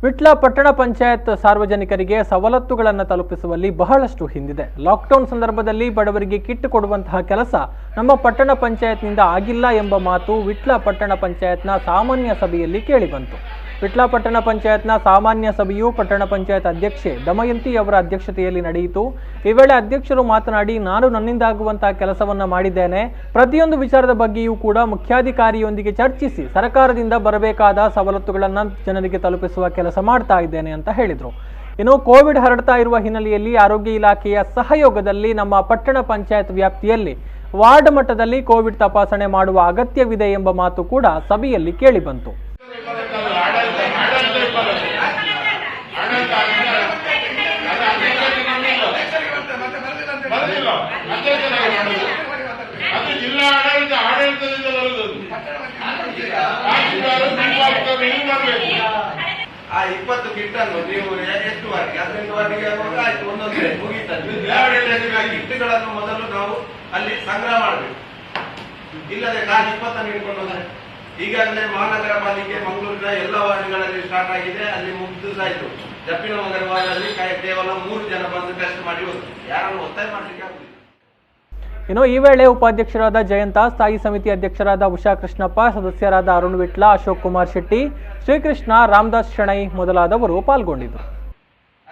ವಿಟ್ಲ ಪಟ್ಟಣ ಪಂಚಾಯತ್ ಸಾರ್ವಜನಿಕರಿಗೆ ಸವಲತ್ತುಗಳನ್ನು ತಲುಪಿಸುವಲ್ಲಿ ಬಹಳಷ್ಟು ಹಿಂದಿದೆ. ಲಾಕ್ಡೌನ್ ಸಂದರ್ಭದಲ್ಲಿ ಬಡವರಿಗೆ ಕಿಟ್ ಕೊಡುವಂತಹ ಕೆಲಸ ನಮ್ಮ ಪಟ್ಟಣ ಪಂಚಾಯತ್ನಿಂದ ಆಗಿಲ್ಲ ಎಂಬ ಮಾತು ವಿಟ್ಲ ಪಟ್ಟಣ ಪಂಚಾಯತ್ನ ಸಾಮಾನ್ಯ ಸಭೆಯಲ್ಲಿ ಕೇಳಿಬಂತು. ವಿಟ್ಲ ಪಟ್ಟಣ ಪಂಚಾಯತ್ನ ಸಾಮಾನ್ಯ ಸಭೆಯು ಪಟ್ಟಣ ಪಂಚಾಯತ್ ಅಧ್ಯಕ್ಷೆ ದಮಯಂತಿ ಅವರ ಅಧ್ಯಕ್ಷತೆಯಲ್ಲಿ ನಡೆಯಿತು. ಈ ವೇಳೆ ಅಧ್ಯಕ್ಷರು ಮಾತನಾಡಿ, ನಾನು ನನ್ನಿಂದಾಗುವಂತಹ ಕೆಲಸವನ್ನ ಮಾಡಿದ್ದೇನೆ. ಪ್ರತಿಯೊಂದು ವಿಚಾರದ ಬಗ್ಗೆಯೂ ಕೂಡ ಮುಖ್ಯಾಧಿಕಾರಿಯೊಂದಿಗೆ ಚರ್ಚಿಸಿ ಸರ್ಕಾರದಿಂದ ಬರಬೇಕಾದ ಸವಲತ್ತುಗಳನ್ನು ಜನರಿಗೆ ತಲುಪಿಸುವ ಕೆಲಸ ಮಾಡ್ತಾ ಇದ್ದೇನೆ ಅಂತ ಹೇಳಿದರು. ಇನ್ನು ಕೋವಿಡ್ ಹರಡ್ತಾ ಇರುವ ಹಿನ್ನೆಲೆಯಲ್ಲಿ ಆರೋಗ್ಯ ಇಲಾಖೆಯ ಸಹಯೋಗದಲ್ಲಿ ನಮ್ಮ ಪಟ್ಟಣ ಪಂಚಾಯತ್ ವ್ಯಾಪ್ತಿಯಲ್ಲಿ ವಾರ್ಡ್ ಮಟ್ಟದಲ್ಲಿ ಕೋವಿಡ್ ತಪಾಸಣೆ ಮಾಡುವ ಅಗತ್ಯವಿದೆ ಎಂಬ ಮಾತು ಕೂಡ ಸಭೆಯಲ್ಲಿ ಕೇಳಿಬಂತು. ಜಿಲ್ಲಾ ಆಡಳಿತದಿಂದ ಬರುವುದು 20 ಕಿಟ್ಟನ್ನು ನೀವು ಎಷ್ಟು ವಾರ್ಡ್ಗೆ 18 ವಾರ್ಡ್ಗೆ ಆಯ್ತು, ಒಂದೊಂದು ಮುಗಿತದೆ. ಕಿಟ್ಗಳನ್ನು ಮೊದಲು ನಾವು ಅಲ್ಲಿ ಸಂಗ್ರಹ ಮಾಡಬೇಕು. ಇಲ್ಲದೆ ನಾನು 20 ಹಿಡ್ಕೊಂಡು ಹೋದ್ರೆ ಈಗಾಗಲೇ ಮಹಾನಗರ ಪಾಲಿಕೆ ಮಂಗಳೂರಿನ ಎಲ್ಲ ವಾರ್ಡ್ಗಳಲ್ಲಿ ಸ್ಟಾರ್ಟ್ ಆಗಿದೆ. ಅಲ್ಲಿ ಮುಗ್ದು ಸಾಯ್ತು. ಜಪ್ಪಿನ ನಗರ ವಾರ್ಡಲ್ಲಿ ಕೇವಲ 3 ಜನ ಬಂದು ಟೆಸ್ಟ್ ಮಾಡಿ ಹೋದ್ರು. ಯಾರನ್ನು ಒತ್ತಾಯ ಮಾಡಲಿಕ್ಕೆ ಆಗುದಿಲ್ಲ. ಇನ್ನು ಈ ವೇಳೆ ಉಪಾಧ್ಯಕ್ಷರಾದ ಜಯಂತ, ಸ್ಥಾಯಿ ಸಮಿತಿ ಅಧ್ಯಕ್ಷರಾದ ಉಷಾ ಕೃಷ್ಣಪ್ಪ, ಸದಸ್ಯರಾದ ಅರುಣ್ ವಿಟ್ಲ, ಅಶೋಕ್ ಕುಮಾರ್ ಶೆಟ್ಟಿ, ಶ್ರೀಕೃಷ್ಣ, ರಾಮದಾಸ್ ಶೆಣೈ ಮೊದಲಾದವರು ಪಾಲ್ಗೊಂಡಿದ್ದರು.